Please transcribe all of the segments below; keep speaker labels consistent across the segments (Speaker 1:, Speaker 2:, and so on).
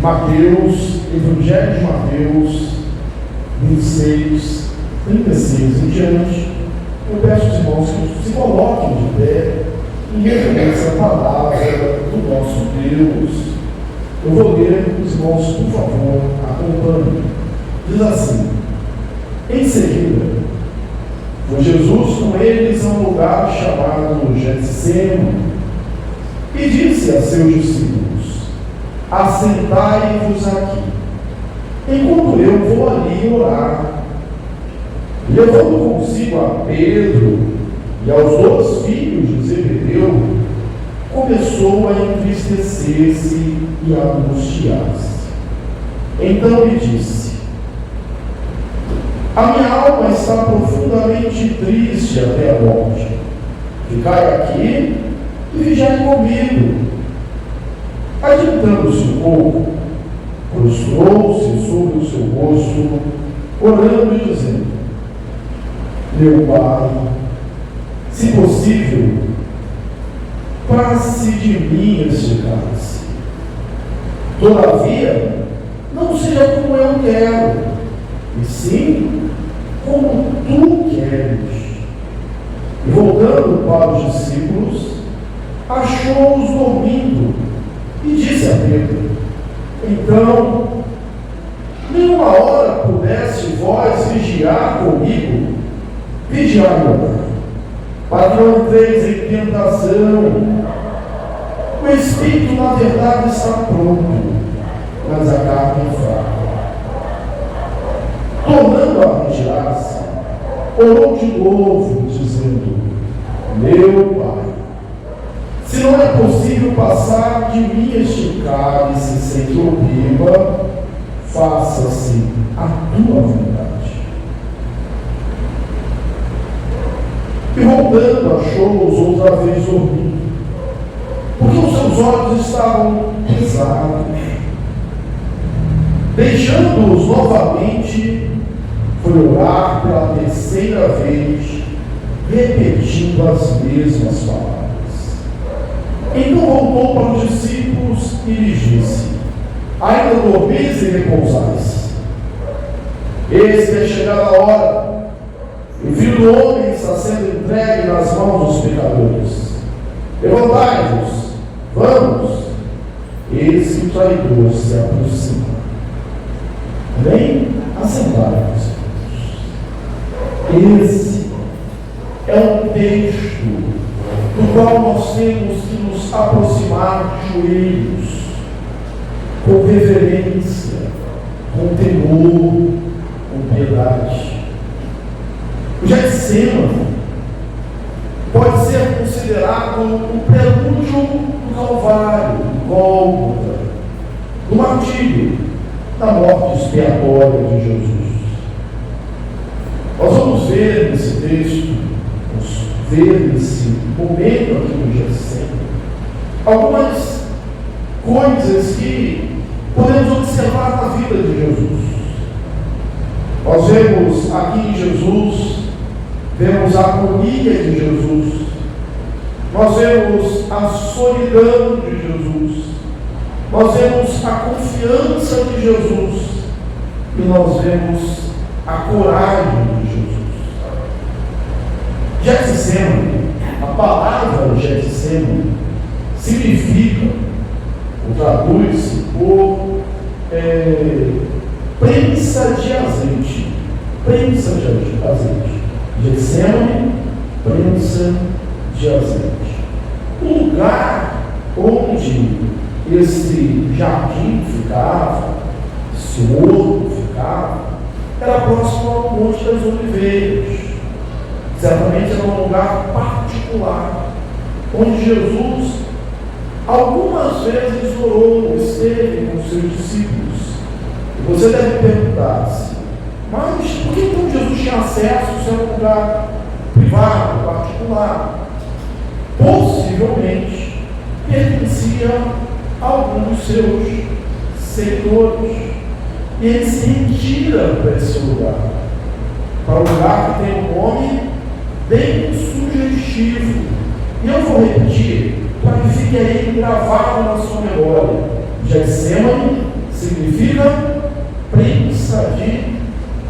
Speaker 1: Mateus, Evangelho de Mateus 26, 36 em diante. Eu peço aos irmãos que se coloquem de pé em referência à palavra do nosso Deus. Eu vou ler, os irmãos, por favor, acompanhem. Diz assim: em seguida, foi Jesus com eles a um lugar chamado Getsêmani e disse a seus discípulos: assentai-vos aqui, enquanto eu vou ali orar. Levando consigo a Pedro e aos 2 filhos de Zebedeu, começou a entristecer-se e a angustiar-se. Então lhe disse: a minha alma está profundamente triste até a morte. Ficai aqui e vigiai comigo. Adiantando-se um pouco, prostrou-se sobre o seu rosto, orando e dizendo: meu Pai, se possível, passe de mim este cálice. Todavia, não seja como eu quero, e sim como tu queres. E voltando para os discípulos, achou-os dormindo, e disse a Pedro: então, nenhuma hora pudesse vós vigiar comigo? Vigiai, para que não entreis em tentação. O espírito, na verdade, está pronto, mas a carne é fraca. Tornando a retirar-se, orou de novo, dizendo: meu Pai, se não é possível passar de mim este cálice sem que eu beba, faça-se a tua vontade. E voltando, achou-os outra vez dormindo, porque os seus olhos estavam pesados. Deixando-os novamente, foi orar pela terceira vez, repetindo as mesmas palavras. Então voltou para os discípulos e lhes disse: ainda dormis e repousais? Eis que é chegada a hora, e o Filho do Homem está sendo entregue nas mãos dos pecadores. Levantai-vos, vamos. Eis que o traidor se aproxima. Amém? Assentai-vos. Esse é um texto do qual nós temos que nos aproximar de joelhos, com reverência, com temor, com piedade. O Getsêmani pode ser considerado o prelúdio do Calvário, do Gólgota, do martírio, da morte expiatória de Jesus. Nós vamos ver nesse texto, vamos ver nesse momento aqui no Getsêmani, algumas coisas que podemos observar na vida de Jesus. Nós vemos aqui em Jesus, vemos a agonia de Jesus, nós vemos a solidão de Jesus, nós vemos a confiança de Jesus e nós vemos a coragem de Jesus. Getsêmani, a palavra Getsêmani significa, ou traduz-se por prensa de azeite. Prensa de azeite. Getsêmani, prensa de azeite. O lugar onde esse jardim ficava, esse horto ficava, era próximo ao Monte das Oliveiras. Certamente era um lugar particular, onde Jesus algumas vezes orou, esteve com seus discípulos. E você deve perguntar-se: mas por que então Jesus tinha acesso ao seu lugar privado, particular? Possivelmente pertencia a algum dos seus seguidores. E ele se retira para esse lugar, para um lugar que tem um nome bem sugestivo. E eu vou repetir para que fique aí gravado na sua memória. Getsêmani significa prensa de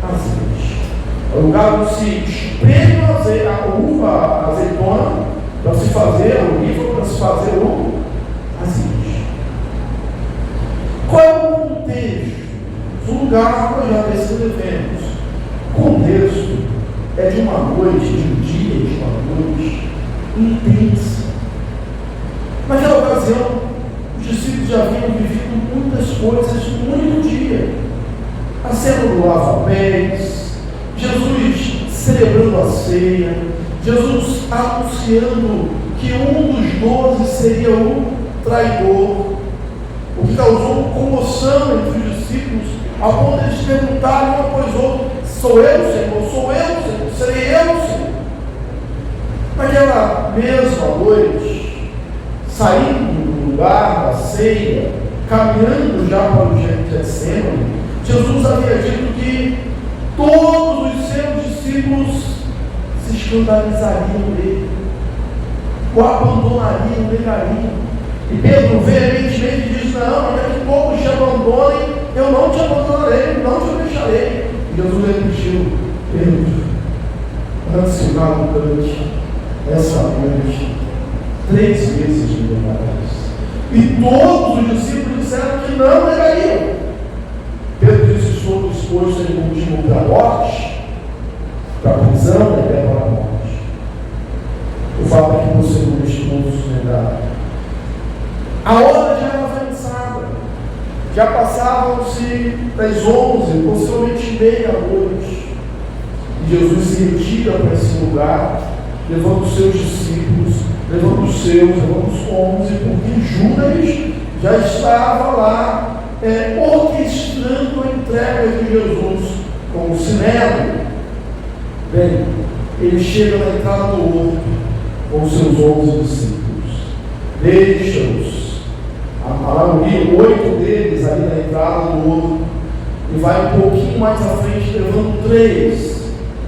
Speaker 1: azeite. É o lugar onde se espreme a uva, a azeitona, para se fazer o oliva, para se fazer o azeite. Qual é o contexto? O lugar nós já descrevemos. O contexto é de uma noite, de um dia, de uma noite intensa. Naquela ocasião, os discípulos já haviam vivido muitas coisas muito dia. A cena do lava-pés, Jesus celebrando a ceia, Jesus anunciando que um dos 12 seria o traidor, o que causou comoção entre os discípulos, a ponto de eles perguntarem um após outro: sou eu, Senhor? Sou eu, Senhor? Serei eu, Senhor? Naquela mesma noite, saindo do lugar da ceia, caminhando já para o Getsemane, Jesus havia dito que todos os seus discípulos se escandalizariam dele, o abandonariam, o negariam. E Pedro veementemente diz: não, ainda que poucos te abandonem, eu não te abandonarei, não te deixarei. E Jesus repetiu: Pedro, antes que nada cante, essa noite, 3 vezes me negarás. E todos os discípulos disseram que não negariam. Pedro disse: estou disposto a ir contigo para a morte, para a prisão e até para a morte. O fato é que você não deixe todos negar. A hora já era avançada, já passavam-se das 11, possivelmente meia-noite, e Jesus se retira para esse lugar, levando os seus discípulos, levando os 11, porque Judas já estava lá orquestrando a entrega de Jesus como Sinédrio. Bem, ele chega na entrada do horto com os seus 11 discípulos, deixa-os lá, 8 deles ali na entrada do horto, e vai um pouquinho mais à frente levando 3,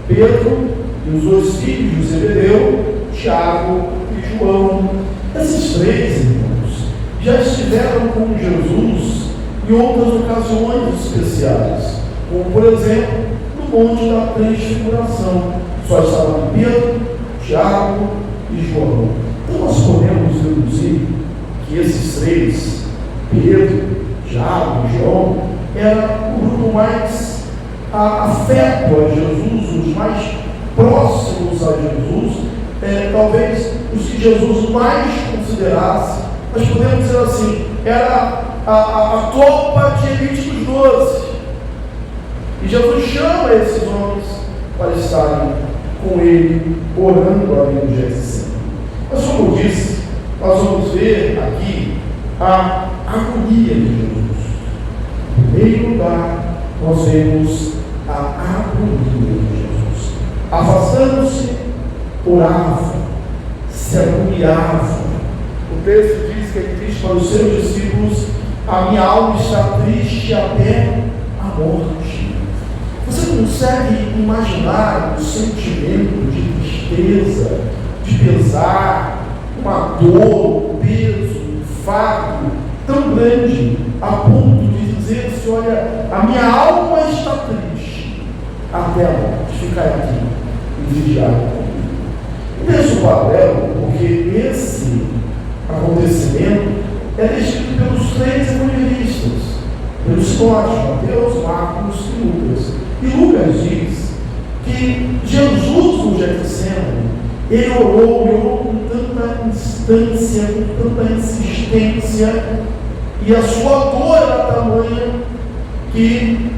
Speaker 1: Pedro e os 2 filhos de Zebedeu, Tiago e João. Esses 3 irmãos já estiveram com Jesus em outras ocasiões especiais, como por exemplo no Monte da Transfiguração. Só estavam Pedro, Tiago e João. Então nós podemos deduzir que esses 3, Pedro, Tiago e João, era o grupo mais afeto a Jesus, os mais próximos a Jesus, talvez os que Jesus mais considerasse. Nós podemos dizer assim: era a tropa de elite dos 12. E Jesus chama esses homens para estarem com ele, orando ali no Getsemane. Mas como eu disse, nós vamos ver aqui a agonia de Jesus. Em primeiro lugar, nós vemos a agonia de Jesus. Afastando-se, orava, se agoniava. O texto diz que ele diz para os seus discípulos: a minha alma está triste até a morte. Você consegue imaginar um sentimento de tristeza, de pesar, uma dor, um peso, um fardo tão grande, a ponto de dizer-se: olha, a minha alma está triste até a morte, ficar aqui e vigiar comigo. Deixa o paralelo, porque esse acontecimento é descrito pelos 3 evangelistas, pelos sinóticos, Mateus, Marcos e Lucas. E Lucas diz que Jesus no Getsemane, ele orou com tanta instância, com tanta insistência, e a sua dor era tamanha que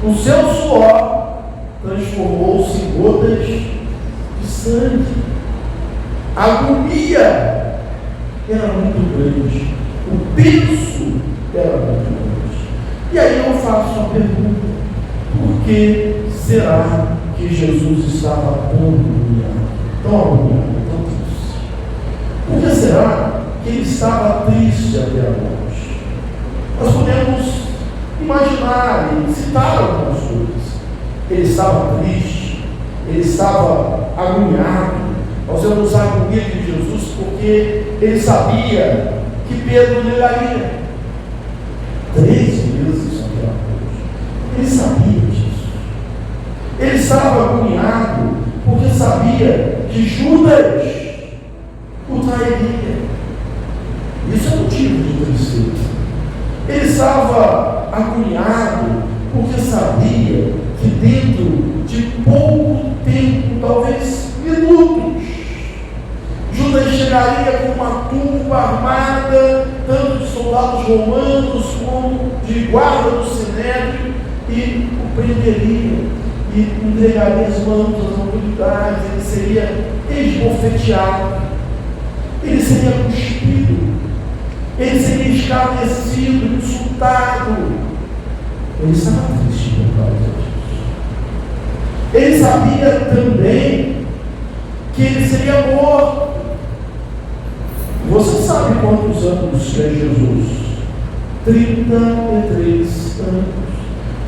Speaker 1: o seu suor transformou-se em gotas de sangue. A agonia era muito grande, o peso era muito grande. E aí eu faço uma pergunta: por que será que Jesus estava tão agoniado, tão triste? Por que será que ele estava triste até a morte? Nós podemos imaginar e citar algumas coisas. Ele estava triste, ele estava agoniado. Nós vemos a agonia de Jesus porque ele sabia que Pedro negaria. 3 vezes naquela cruz. Ele sabia disso. Ele estava agoniado porque sabia que Judas o trairia. Isso é motivo de tristeza. Ele estava agoniado porque sabia que dentro de pouco tempo, talvez minutos, Judas chegaria com uma turba armada, tanto de soldados romanos como de guarda do Sinédrio, e o prenderia e entregaria as mãos às autoridades. Ele seria esbofeteado, ele seria cuspido, ele seria escarnecido, insultado. Ele estava triste por causa disso. Ele sabia também que ele seria morto. Você sabe quantos anos tem Jesus? 33 anos.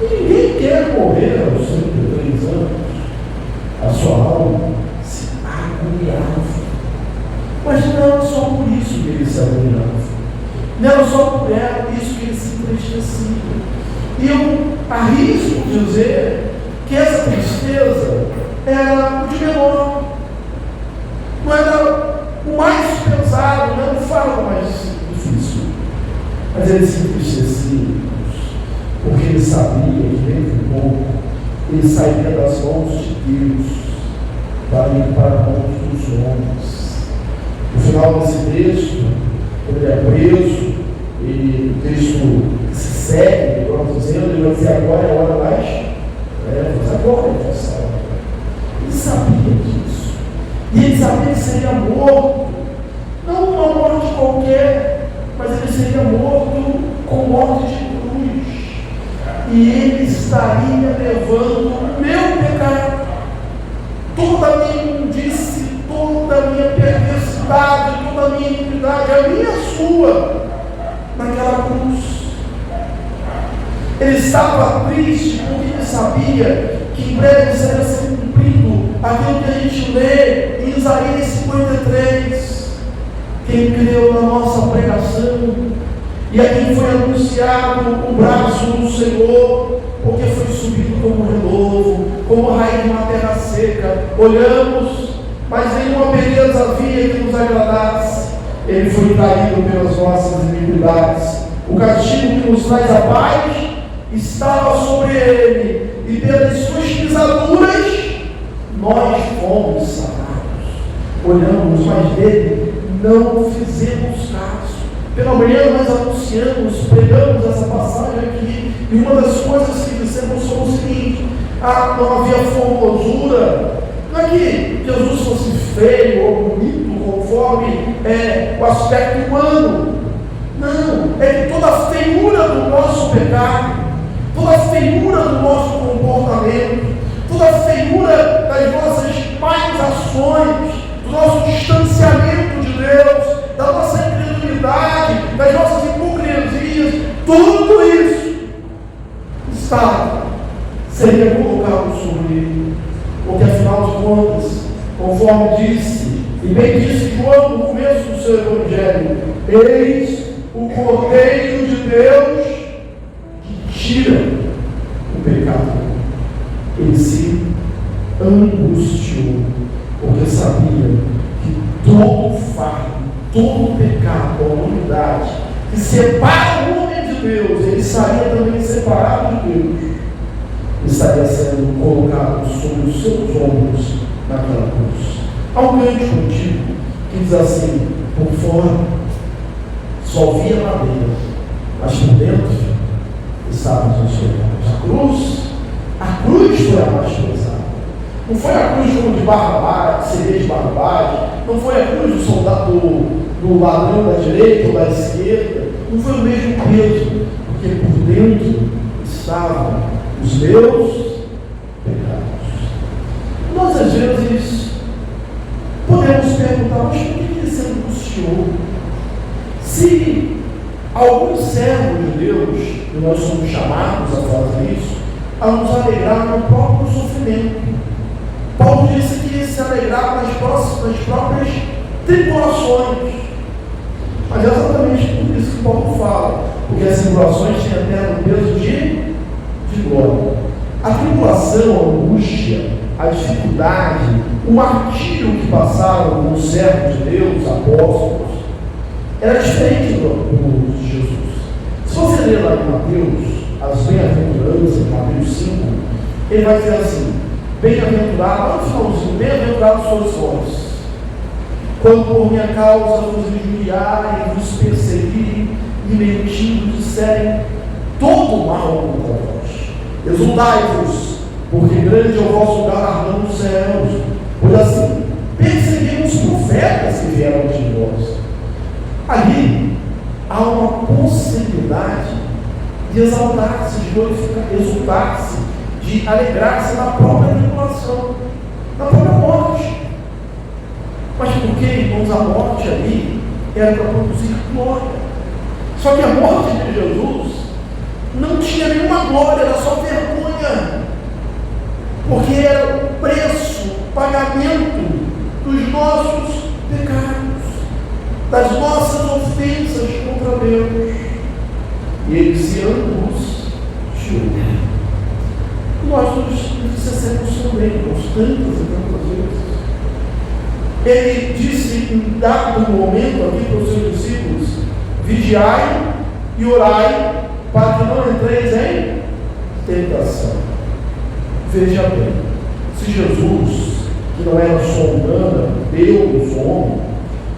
Speaker 1: E ninguém quer morrer aos 33 anos. A sua alma se agoniava. Mas não era só por isso que ele se agoniava. Não era só por isso que ele se entristecia. E eu arrisco dizer que essa tristeza era o de menor. Não era o mais pesado, não falo mais difícil. Mas ele se entristecia, porque ele sabia que dentro de pouco ele sairia das mãos de Deus para ir para as mãos dos homens. No final desse texto, ele é preso, e o texto se segue, dizendo, ele vai dizer: agora é a hora mais. Mas agora é essa hora. Ele sabia disso. E ele sabia que seria morto, não uma morte qualquer, mas ele seria morto com morte de cruz. E ele estaria levando o meu pecado, toda a minha imundície, toda a minha perversidade, toda a minha iniquidade, a minha e a sua, naquela cruz. Ele estava triste porque ele sabia que em breve seria ser cumprido aquilo que a gente lê em Isaías 53. Quem creu na nossa pregação e a quem foi anunciado o braço do Senhor, porque foi subido como renovo, como raiz de uma terra seca. Olhamos, mas nenhuma beleza havia que nos agradasse. Ele foi traído pelas nossas iniquidades. O castigo que nos traz a paz estava sobre ele, e pelas suas pisaduras nós fomos sarados. Olhamos, mas dele não fizemos caso. Pela manhã nós anunciamos, pregamos essa passagem aqui, e uma das coisas que dissemos foi o seguinte: não havia formosura. Não é que Jesus fosse feio ou bonito conforme o aspecto humano. Não, é que toda a feiura do nosso pecado, toda a feiura do nosso comportamento, toda a feiura das nossas más ações, do nosso distanciamento de Deus, da nossa incredulidade, das nossas hipocrisias, tudo isso seria colocado sobre ele. Porque afinal de contas, conforme disse, e bem disse João no começo do seu evangelho: eis o Cordeiro de Deus que tira o pecado. Ele se angustiou, porque sabia que todo fardo, todo pecado da humanidade que separa o homem de Deus, ele estaria também separado de Deus, estaria sendo colocado sobre os seus ombros naquela cruz. Há um cântico antigo que diz assim: por fora só via madeira, mas por dentro estávamos os pecados. A cruz foi a mais pesada. Não foi a cruz como de Barrabás, de Cereja de Barrabás, não foi a cruz do soldado, do ladrão da direita ou da esquerda, não foi o mesmo peso, porque por dentro estavam os meus pecados. Nós às vezes podemos perguntar: mas por que ele se angustiou? Se alguns servos de Deus, e nós somos chamados a fazer isso, a nos alegrar no próprio sofrimento. Paulo disse que se alegrava nas próprias tribulações. Mas é exatamente por isso que Paulo fala, porque as tribulações têm até no peso de glória. A tribulação, a angústia, a dificuldade, o martírio que passaram os servos de Deus, apóstolos, era diferente do de Jesus. Se você ler lá em Mateus, as bem-aventuranças, Mateus 5, ele vai dizer assim: bem-aventurado, lá no finalzinho, bem-aventurados sois vós, quando por minha causa vos injuriarem, vos perseguirem e mentindo disserem todo mal contra vós. Exultai-vos, porque grande é o vosso galardão nos céus, pois assim perseguiram os profetas que vieram de nós. Ali há uma possibilidade de exaltar-se, de glorificar, exultar-se, de alegrar-se na própria tribulação, na própria morte. Mas por que, irmãos, a morte ali era para produzir glória? Só que a morte de Jesus não tinha nenhuma glória, era só vergonha, porque era o preço, o pagamento dos nossos pecados, das nossas ofensas contra Deus. E ele se angustiou. Nós nos dissemos também, tantas e tantas vezes. Ele disse em dado momento aqui para os seus discípulos: vigiai e orai, para que não entreis em tentação. Veja bem, se Jesus, que não era só humano, Deus, homem,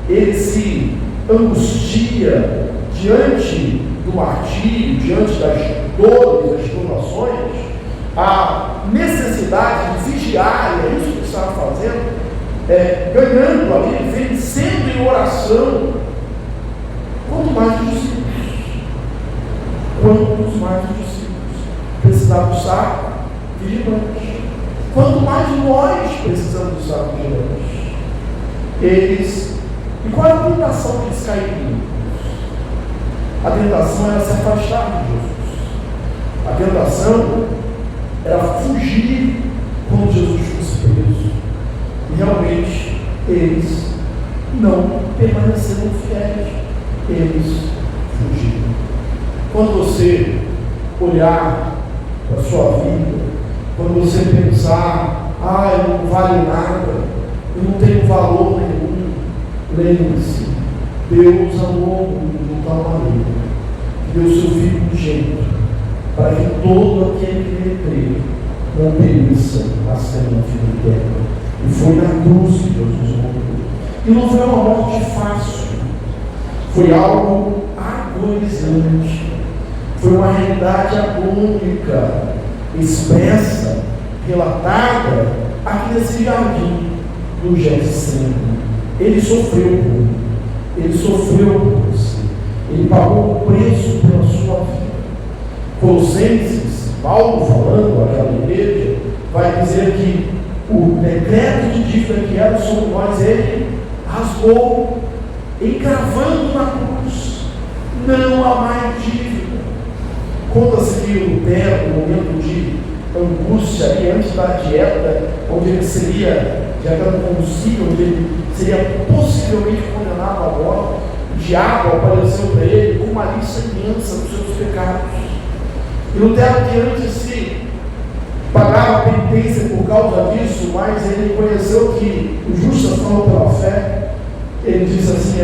Speaker 1: ele se angustia diante do martírio, diante das dores, das tribulações, a necessidade de vigiar, é isso que ele estava fazendo, ganhando ali, vencendo em oração. Quanto mais os discípulos, quantos mais os discípulos precisavam estar vigilantes, quanto mais nós precisamos estar vigilantes. E qual é a tentação que eles caíram? A tentação era se afastar de Jesus. A tentação era fugir quando Jesus fosse preso. E realmente eles não permaneceram fiéis. Eles fugiram. Quando você olhar para a sua vida, quando você pensar: eu não valho nada, eu não tenho valor nenhum, lembre-se, Deus amou o mundo de tal maneira que deu seu Filho unigênito, para que todo aquele que nele crê não pereça, mas tenha vida eterna. E foi na cruz que Jesus morreu. E não foi uma morte fácil, foi algo agonizante, foi uma realidade agônica, expressa, relatada aqui nesse jardim do Getsemane. Ele sofreu por mim, ele sofreu por você, ele pagou o preço pela sua vida. Colossenses, Paulo falando àquela igreja, vai dizer que o decreto de dívida que era sobre nós, ele rasgou, encravando na cruz. Não há mais dívida. Conta-se que Lutero, no momento de angústia ali, antes da dieta, onde ele seria dieta compulsiva, onde ele seria possivelmente condenado à morte, o diabo apareceu para ele com uma lista imensa dos seus pecados. E Lutero, que antes se pagava penitência por causa disso, mas ele conheceu que o justo é salvo pela fé. Ele disse assim: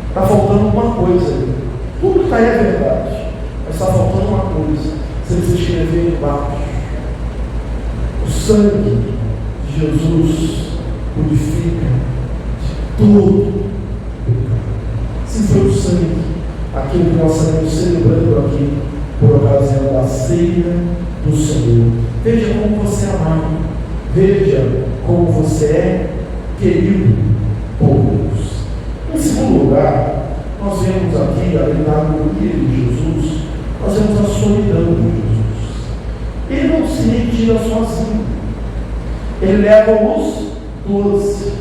Speaker 1: está faltando uma coisa ali. Tudo que está aí é verdade, mas está faltando uma coisa. Você precisa escrever embaixo: o sangue de Jesus purifica de todo pecado. Se foi o sangue, aquilo que nós estamos celebrando aqui por ocasião da ceia do Senhor. Veja como você é amado, veja como você é querido por Deus. Em segundo lugar, nós vemos aqui, além da agonia de Jesus, nós vemos a solidão de Jesus. Ele não se retira sozinho, ele leva os 12.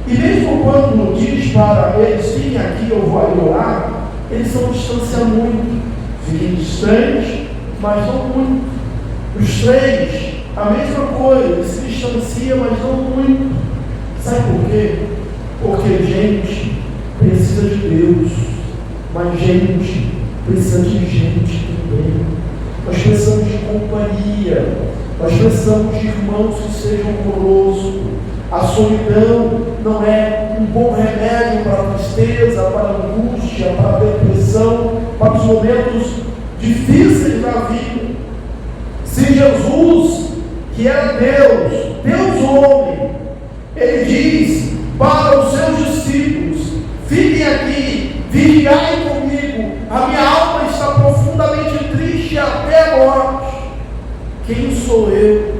Speaker 1: E mesmo quando diz para eles: vem aqui, eu vou ali orar, eles não distanciam muito, fiquem distantes, mas não muito. Os três, a mesma coisa, eles se distanciam, mas não muito. Sabe por quê? Porque, gente, precisa de Deus, mas gente precisa de gente também. Nós precisamos de companhia, nós precisamos de irmãos que sejam conosco. A solidão não é um bom remédio para a tristeza, para a angústia, para a depressão, para os momentos difíceis da vida. Se Jesus, que era Deus homem, ele diz para os seus discípulos: fiquem aqui, vigiai comigo, a minha alma está profundamente triste até a morte. Quem sou eu?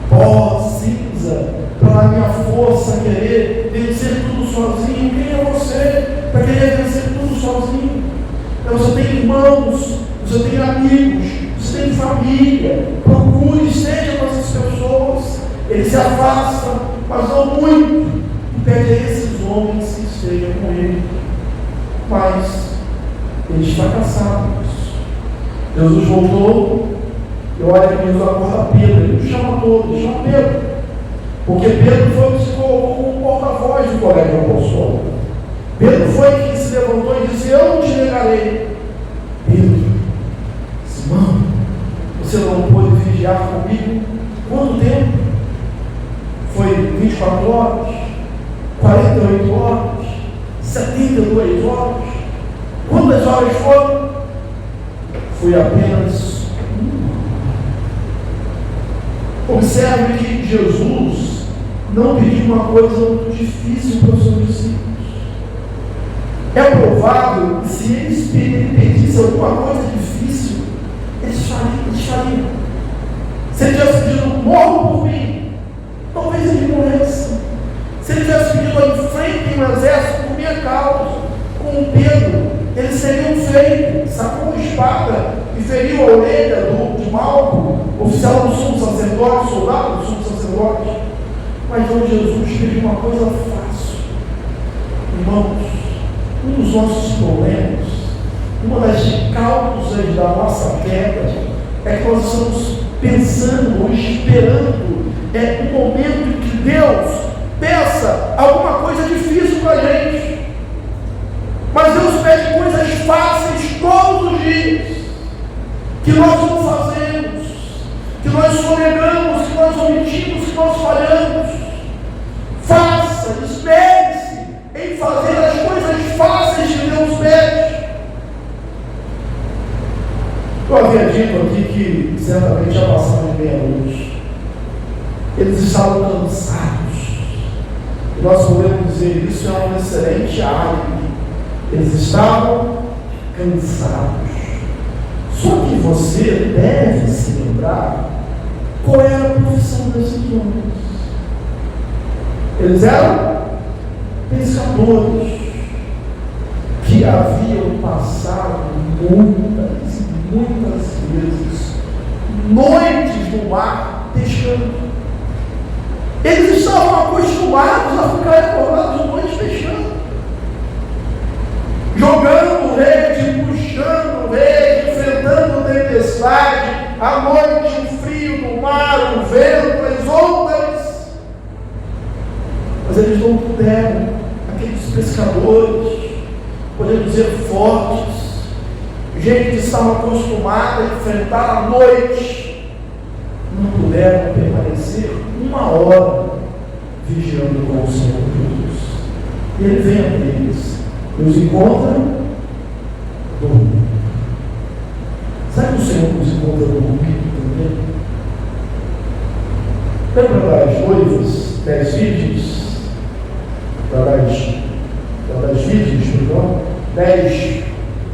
Speaker 1: Pó, cinza, para a minha força querer vencer tudo sozinho. Quem é você para querer vencer tudo sozinho? Você tem irmãos, você tem amigos, você tem família. Procure, esteja com essas pessoas. Eles se afastam, mas não muito. E pede a esses homens que estejam com ele. Mas eles fracassaram. Jesus voltou. E olha que Jesus acorda Pedro. Ele não chama todos, ele chama Pedro. Porque Pedro foi o que se colocou como porta-voz do colégio apostólico. Pedro foi quem se levantou e disse: eu não te negarei. Pedro, Simão, você não pôde vigiar comigo? Quanto tempo? Foi 24 horas? 48 horas? 72 horas? Quantas horas foram? Foi apenas uma. Observe que Jesus não pediu uma coisa muito difícil para os seus discípulos. É provável que se ele pedisse alguma coisa difícil, eles fariam. Se ele tivesse pedido: morram por mim, talvez ele morresse. Se ele tivesse pedido: enfrentem um exército por minha causa, com Pedro, eles teriam feito. Sacou uma espada e feriu a orelha de Malco, oficial do sumo sacerdote, soldado do sumo sacerdote. Mas não, Jesus pediu uma coisa fácil. Irmãos, um dos nossos problemas, uma das causas da nossa queda, é que nós estamos pensando ou esperando um momento em que Deus peça alguma coisa difícil para a gente. Mas Deus pede coisas fáceis todos os dias, que nós não fazemos, que nós sonegamos, que nós omitimos, que nós falhamos. Faça, espere-se em fazer as coisas fáceis que Deus pede. Eu havia dito aqui que certamente já passaram de meia-noite. Eles estavam cansados. E nós podemos dizer: isso é um excelente álibi. Eles estavam cansados. Só que você deve se lembrar qual era a profissão desses homens. Eles eram pescadores que haviam passado muitas vezes noites no mar pescando. Eles estavam acostumados a ficar acordados noites pescando, jogando rede, puxando rede, enfrentando tempestade, a noite, o frio do mar, o vento, as ondas. Mas eles não puderam, aqueles pescadores, podemos dizer fortes, gente que estava acostumada a enfrentar a noite, não puderam permanecer uma hora vigiando com o Senhor Jesus. E ele vem a eles, nos encontra dormindo. Sabe que o Senhor nos encontra dormindo também? Lembra das noivas, 10 virgens? Das virgens, perdão? 10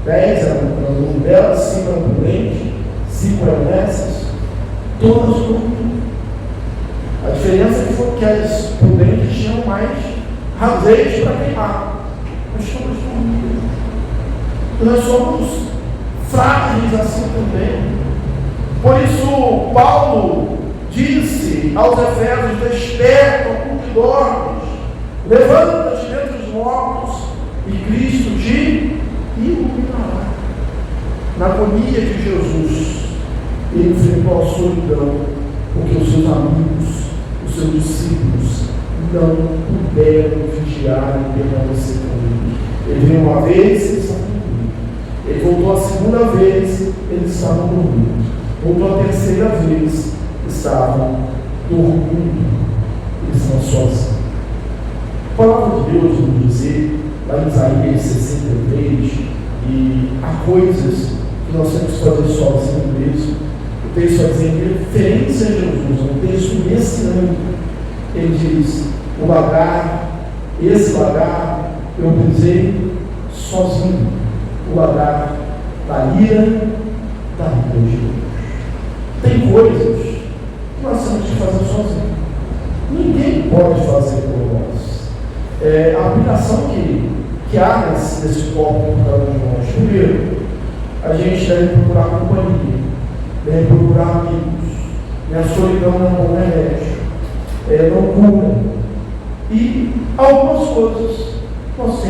Speaker 1: eram para o mundo delas, 5 eram prudentes, 5 eram nessas, todas dormindo. A diferença é que as prudentes tinham mais razões para queimar. Nós somos dormindo. Nós somos frágeis assim também. Por isso, Paulo disse aos Efésios: desperta, tu que dormes, levanta-te dentre os mortos e Cristo te iluminará. Na agonia de Jesus, ele enfrentou a solidão, porque os seus amigos, os seus discípulos, não puderam vigiar e permanecer comigo. Ele veio uma vez, eles estavam dormindo. Ele voltou a segunda vez, eles estavam dormindo. Voltou a terceira vez, estavam dormindo. Eles estão sozinhos. A palavra de Deus nos dizer, lá em Isaías 63, e há coisas que nós temos que fazer sozinhos mesmo. O texto vai dizer que referência a Jesus, um texto messiânico. Ele diz: o lagar, esse lagar, eu pisei sozinho. O lagar da ira de Deus. Tem coisas que nós temos que fazer sozinhos. Ninguém pode fazer por nós. A aplicação que há nesse tópico para cada um de nós. Primeiro, a gente deve procurar companhia, deve procurar amigos. A solidão não é um bom remédio, não cura. E algumas coisas nós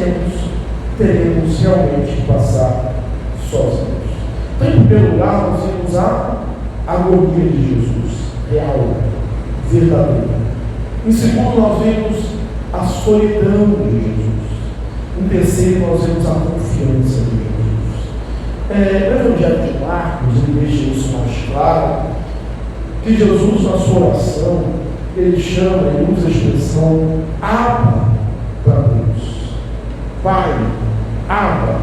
Speaker 1: teremos realmente que passar sozinhos. Então, em primeiro lugar, nós vamos a agonia de Jesus, real, verdadeira. Em segundo, nós vemos a solidão de Jesus. Em terceiro, nós vemos a confiança de Jesus. No Evangelho de Marcos, ele deixa isso mais claro, que Jesus, na sua oração, ele chama, ele usa a expressão Abba para Deus. Pai, Abba.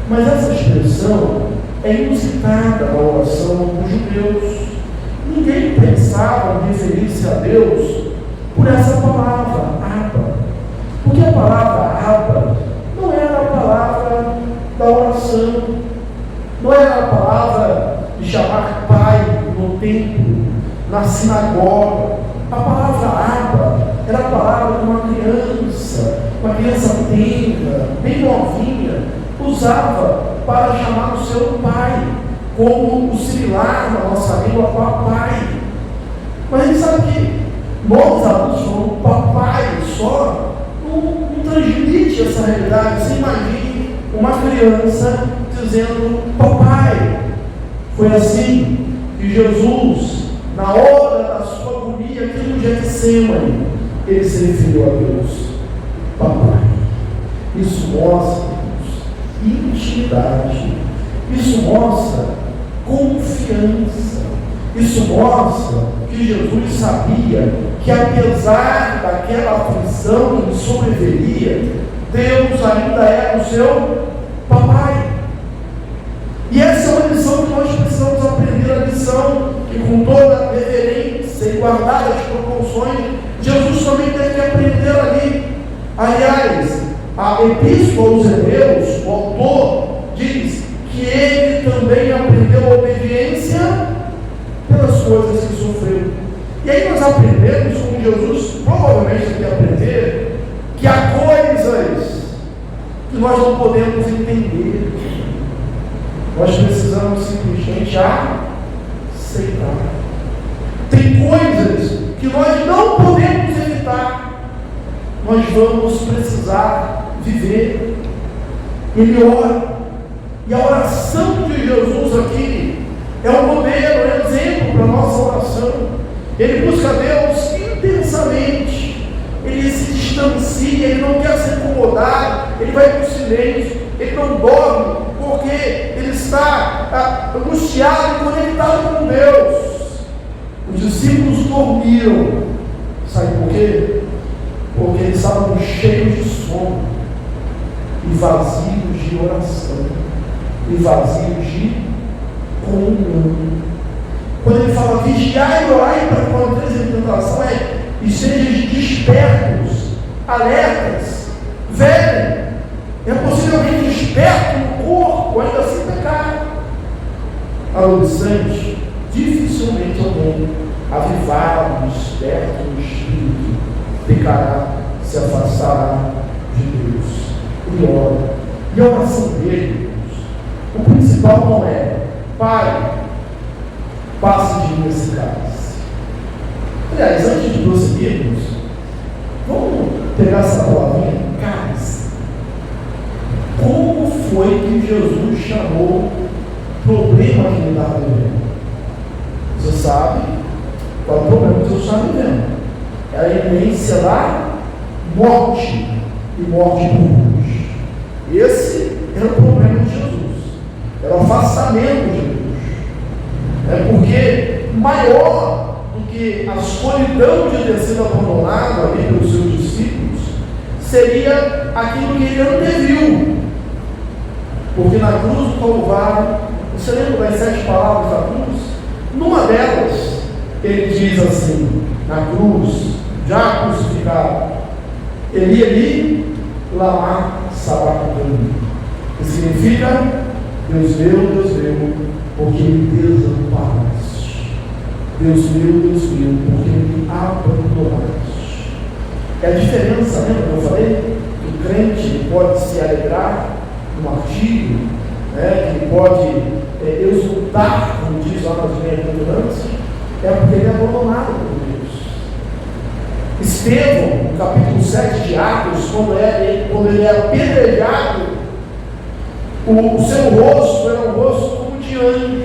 Speaker 1: Mas essa expressão é inusitada na oração dos judeus. Ninguém pensava em referir-se a Deus por essa palavra, Abba. Porque a palavra Abba não era a palavra da oração, não era a palavra de chamar pai no templo, na sinagoga. A palavra Abba era a palavra de uma criança tenra, bem novinha, usava para chamar o seu pai, como o similar na nossa língua, papai. Mas a gente sabe que nós adultos falamos papai só, não transmite essa realidade. Você imagine uma criança dizendo papai. Foi assim que Jesus, na hora da sua agonia aqui no Getsemane, ele se referiu a Deus, papai. Isso mostra intimidade, isso mostra confiança, isso mostra que Jesus sabia que, apesar daquela aflição que lhe sobreviria, Deus ainda era o seu papai. E essa é uma lição que nós precisamos aprender, a lição que, com toda reverência e guardadas as proporções, Jesus também teve que aprender ali. Aliás, a Epístola aos Hebreus, o autor diz que ele também aprendeu a obediência pelas coisas que sofreu. E aí nós aprendemos, como Jesus provavelmente tem que aprender, que há coisas que nós não podemos entender. Nós precisamos simplesmente aceitar. Tem coisas que nós não podemos evitar. Nós vamos precisar viver. Ele ora. E a oração de Jesus aqui é um modelo, é um exemplo para a nossa oração. Ele busca Deus intensamente. Ele se distancia, ele não quer se incomodar, ele vai para o silêncio, ele não dorme, porque ele está angustiado e conectado com Deus. Os discípulos dormiram. Sabe por quê? Porque eles estavam cheios de sono e vazios de oração e vazios de comunhão. Quando ele fala vigiai e orai para que não entreis em tentação, e sejam despertos, alertas, velem. É possivelmente desperto no corpo, ainda sem pecar. Adolescente, dificilmente alguém avivado, desperto no espírito, pecará, se afastará de Deus. Ele ora. E a oração dele, o principal não é Pai, passe de mim esse cálice. Aliás, antes de prosseguirmos, vamos pegar essa palavrinha, cálice. Como foi que Jesus chamou o problema que ele estava vivendo? Você sabe qual é o problema que Jesus estava vivendo? É a iminência da morte e morte por cruz. Esse era o problema de Jesus, era o afastamento de Deus. Porque maior do que a solidão de ter sido abandonado ali pelos seus discípulos seria aquilo que ele anteviu. Porque na cruz do Calvário, você lembra das 7 palavras da cruz? Numa delas, ele diz assim, na cruz, já crucificado, Eli, lama sabachthani, que significa, Deus meu, porque me desamparaste. Deus meu, porque me abandonaste. É a diferença, lembra que eu falei? Que o crente pode se alegrar no martírio, né? Que ele pode exultar, como diz lá nas bem-aventuranças, é porque ele é abandonado por Deus. Estevão, no capítulo 7 de Atos, quando ele é apedrejado, o seu rosto era um rosto como de anjo.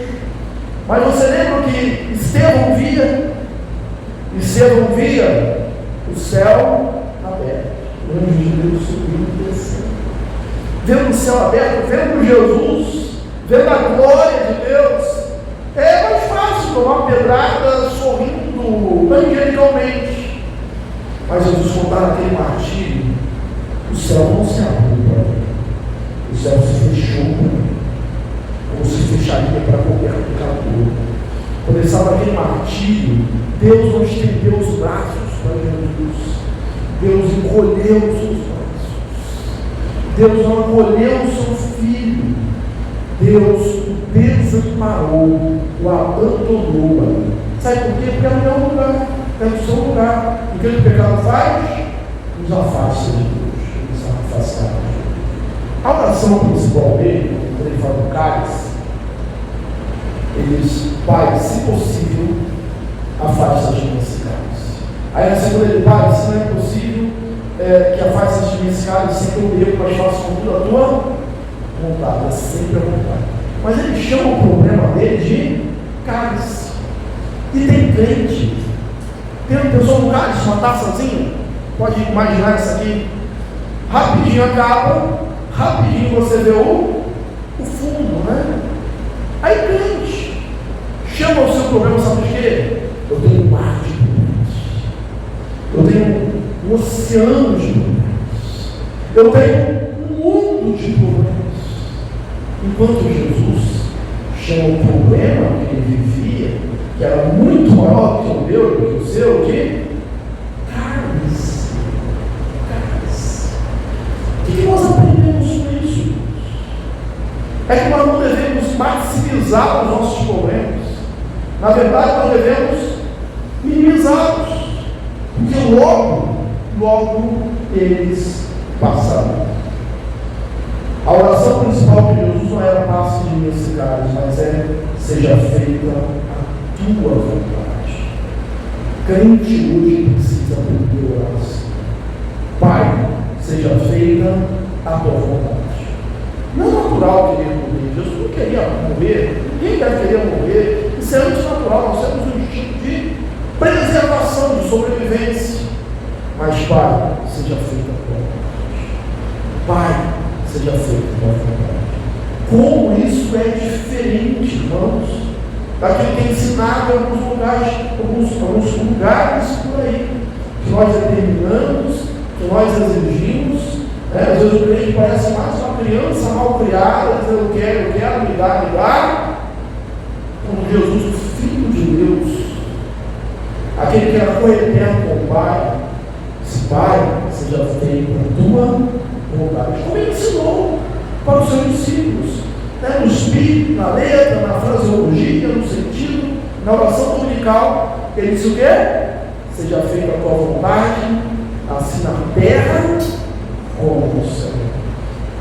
Speaker 1: Mas você lembra que Estevão via? Estevão via o céu aberto, o anjo de Deus subindo e descendo. Vendo o céu aberto, vendo Jesus, vendo a glória de Deus, é mais fácil tomar pedrada sorrindo angelicalmente. Mas Jesus contar aquele martírio, o céu não se abriu para ele. O céu se fechou para ele, como se fecharia para qualquer pecador. Quando ele estava naquele martírio, Deus não estendeu os braços para Jesus. Deus encolheu os seus braços. Deus não acolheu o seu filho. Deus o desamparou, o abandonou ali. Sabe por quê? Porque é o meu lugar, é o seu lugar. O que o pecado faz? Nos afasta de Deus, nos afasta de Deus. A oração principal dele, quando ele fala do cálice, ele diz: Pai, se possível, afasta de mim esse cálice. Aí na segunda ele: Pai, se não é possível, que afaste de mim esse cálice, sem que eu beba, mas faça com toda a tua vontade, é sempre a vontade. Mas ele chama o problema dele de cálice. E tem crente, tem uma pessoa no cálice, uma taçazinha, pode imaginar isso aqui, rapidinho acaba, rapidinho você vê o fundo, né? Aí crente chama o seu problema, sabe de quê? Eu tenho um mar de problemas, eu tenho um oceano de problemas, eu tenho um mundo de problemas. Enquanto Jesus chama o problema que ele vivia, que era muito maior do que o meu, do que o seu, de carnes. O que nós aprendemos com isso? É que nós não devemos maximizar os nossos problemas. Na verdade, nós devemos minimizá-los, porque logo eles passarão. A oração principal de Jesus não era passe de mim esse cálice, mas seja feita a tua vontade. Crente hoje precisa aprender a oração. Pai, seja feita a tua vontade. Não é natural querer morrer. Jesus não queria morrer, ninguém deve querer morrer. Isso é antinatural, nós temos um instinto de preservação, de sobrevivência. Mas Pai, seja feita a tua vontade. Pai, seja feita a tua vontade. Como isso é diferente, irmãos, daquilo que é ensinado em alguns lugares por aí, que nós determinamos, que nós exigimos, né? Às vezes o crente parece mais uma criança mal criada, dizendo: eu quero, me dá, como Jesus, o Filho de Deus, aquele que era coeterno com o Pai, disse: Pai, seja feita a tua vontade. Como ele ensinou para os seus discípulos, né? No espírito, na letra, na fraseologia, no sentido, na oração dominical, ele disse o quê? Seja feita a tua vontade, assim na terra como no céu.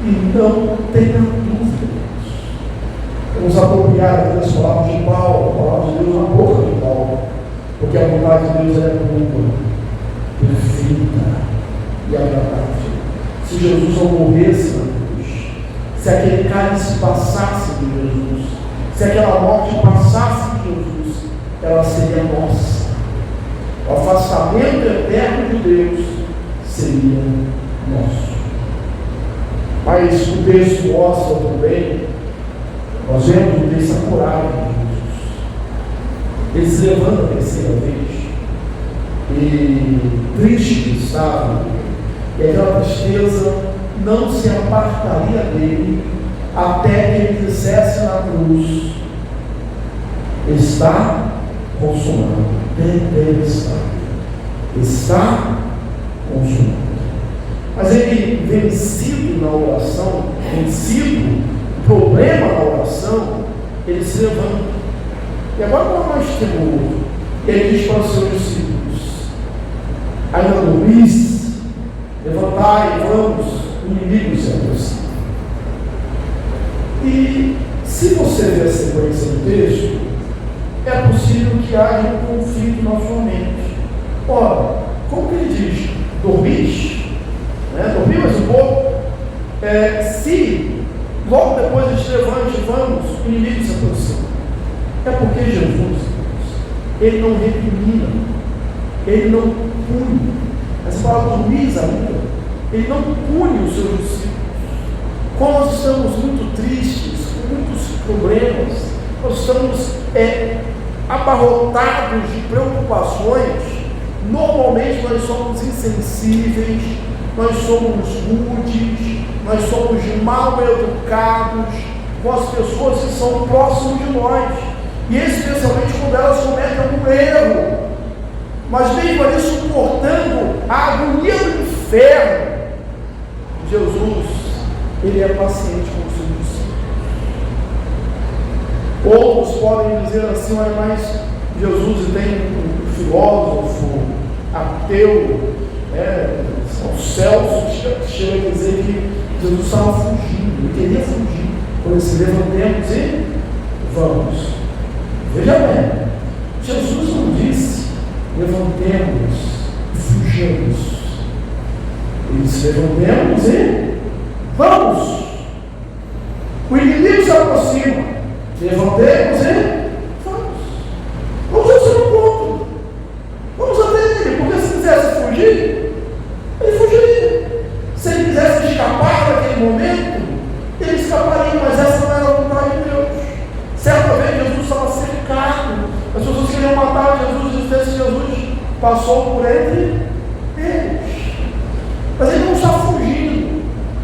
Speaker 1: E não tenha dúvidas. Vamos apropriar aqui das palavras de Paulo, a palavra de Deus na boca de Paulo, porque a vontade de Deus é boa, perfeita e agradável. Se Jesus não morresse na cruz, se aquele cálice passasse de Jesus, se aquela morte passasse de Jesus, ela seria nossa. O afastamento eterno de Deus seria nosso. Mas o texto mostra também, nós vemos o texto a coragem de Jesus. Ele se levanta a terceira vez, e triste que estava, e aquela tristeza não se apartaria dele até que ele dissesse na cruz: está consumado, está consumado. Mas ele, vencido na oração, vencido o problema na oração, ele se levanta. E agora não é mais temor. Ele diz para os seus discípulos: ainda dormis, levantai, vamos, o inimigo se aproxima. E se você ver a sequência do texto, é possível que haja um conflito na sua mente. Ora, como que ele diz? Dormis? Dormir mais um pouco? Se logo depois a gente levante e vamos, o inimigo se aproxima. É porque Jesus, ele não recrimina, ele não pune. Essa palavra dormir ainda, ele não pune os seus discípulos. Quando nós estamos muito tristes, com muitos problemas, nós estamos abarrotados de preocupações, normalmente nós somos insensíveis, nós somos rudes, nós somos mal educados com as pessoas que são próximas de nós, e especialmente quando elas cometem algum erro, mas mesmo ali suportando a agonia do inferno. Jesus, ele é paciente com os seus discípulos. Outros podem dizer assim: mas Jesus tem um filósofo ateu, aos céus, chega a dizer que Jesus estava fugindo, ele queria fugir. Quando se levantemos e vamos. Veja bem, Jesus não disse levantemos e fujamos. Ele disse levantemos e vamos. O inimigo se aproxima, levantemos e vamos. Vamos ao seu encontro, vamos até ele, porque se quisesse fugir, ele fugiria. Se ele quisesse escapar naquele momento, ele escaparia, mas essa não era a vontade de Deus. Certa vez Jesus estava cercado, as pessoas queriam matar Jesus, e Jesus passou por entre eles. Mas ele não está fugindo,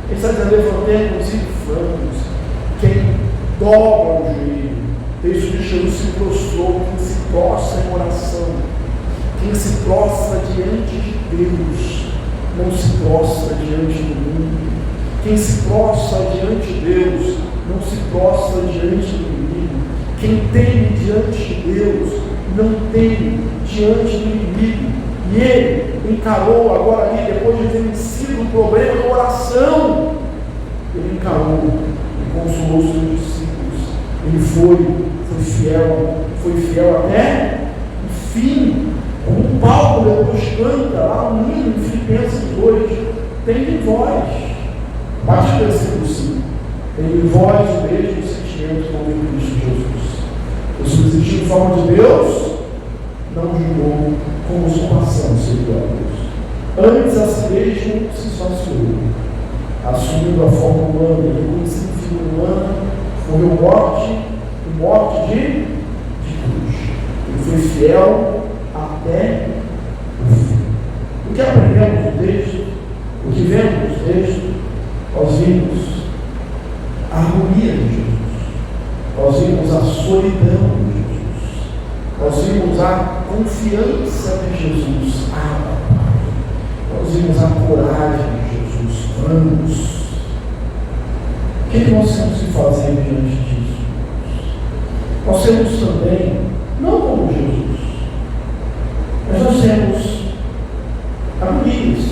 Speaker 1: ele está dizendo levantemos e vamos. Quem dobra o joelho, desde que Jesus se prostrou, quem se prostra em oração, quem se prostra diante de Deus, não se prostra diante do mundo. Quem se prostra diante de Deus, não se prostra diante do inimigo. Quem teme diante de Deus, não teme diante do inimigo. E ele encarou agora ali, depois de ter vencido o problema da oração, ele encarou e consolou os seus discípulos. Ele foi fiel até o fim. Como Paulo depois canta lá no hino de Filipenses 2, tem em vós, parte do versículo 5, tem em vós o mesmo sentimento como em Cristo Jesus. O subsistir de forma de Deus, não julgou com usurpação segundo a Deus. Antes a si mesmo se esvaziou, assumindo a forma humana, reconhecendo figura humana, morreu morte de cruz. Ele foi fiel até o fim. O que aprendemos no texto, o que vemos no texto, nós vimos a harmonia de Jesus, nós vimos a solidão de Jesus, nós vimos a confiança de Jesus, nós vimos a coragem de Jesus. Vamos. O que nós temos que fazer diante disso? Nós temos também, não como Jesus, mas nós temos agonias,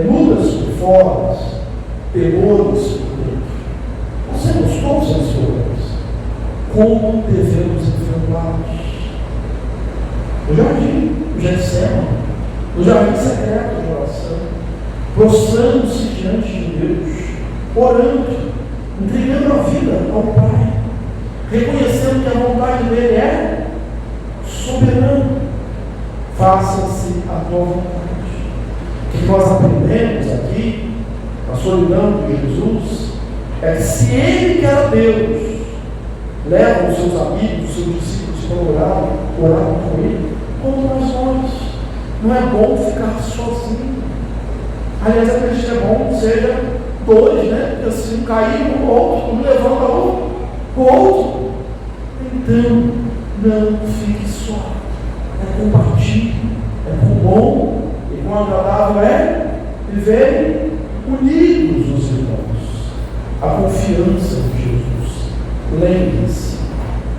Speaker 1: lutas por fora, temores por dentro. Nós temos todas as coisas. Como devemos enfrentá-los? No jardim, no Getsemane, no jardim secreto de oração, prostrando-se diante de Deus, orando, entregando a vida ao Pai, reconhecendo que a vontade dele é soberana, faça-se a tua vontade. O que nós aprendemos aqui, na solidão de Jesus, é que se Ele, que era Deus, leva os seus amigos, os seus discípulos para orar com Ele, como nós. Não é bom ficar sozinho. Aliás, acredito que é bom que seja dois, né? Porque assim, um cair no outro, um levanta o outro. Então, não fique só. É compartilhe, é com bom e com agradável é viverem unidos os irmãos. A confiança em Jesus. Lembre-se,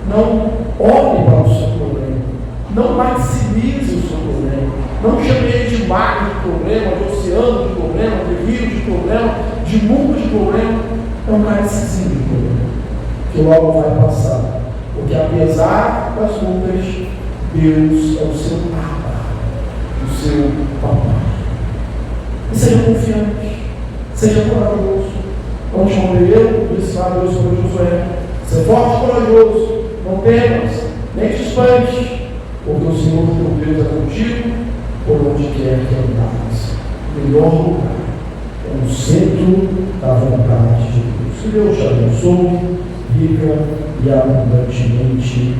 Speaker 1: não olhe para o seu problema, não maximize o seu problema, não chame ele de mar de problema, de oceano de problema, de rio de problema, de mundo de problema. É um cálicezinho de problema que logo vai passar, porque apesar das lutas, Deus é o seu Papa, o seu Papai. E seja confiante, seja corajoso. Vamos responder, disse lá Deus sobre Josué: ser forte e corajoso, não temas, nem te espantes, porque o Senhor teu Deus é contigo, por onde quer que andares. O melhor lugar é no centro da vontade de Deus. Que Deus te abençoe, rica e abundantemente.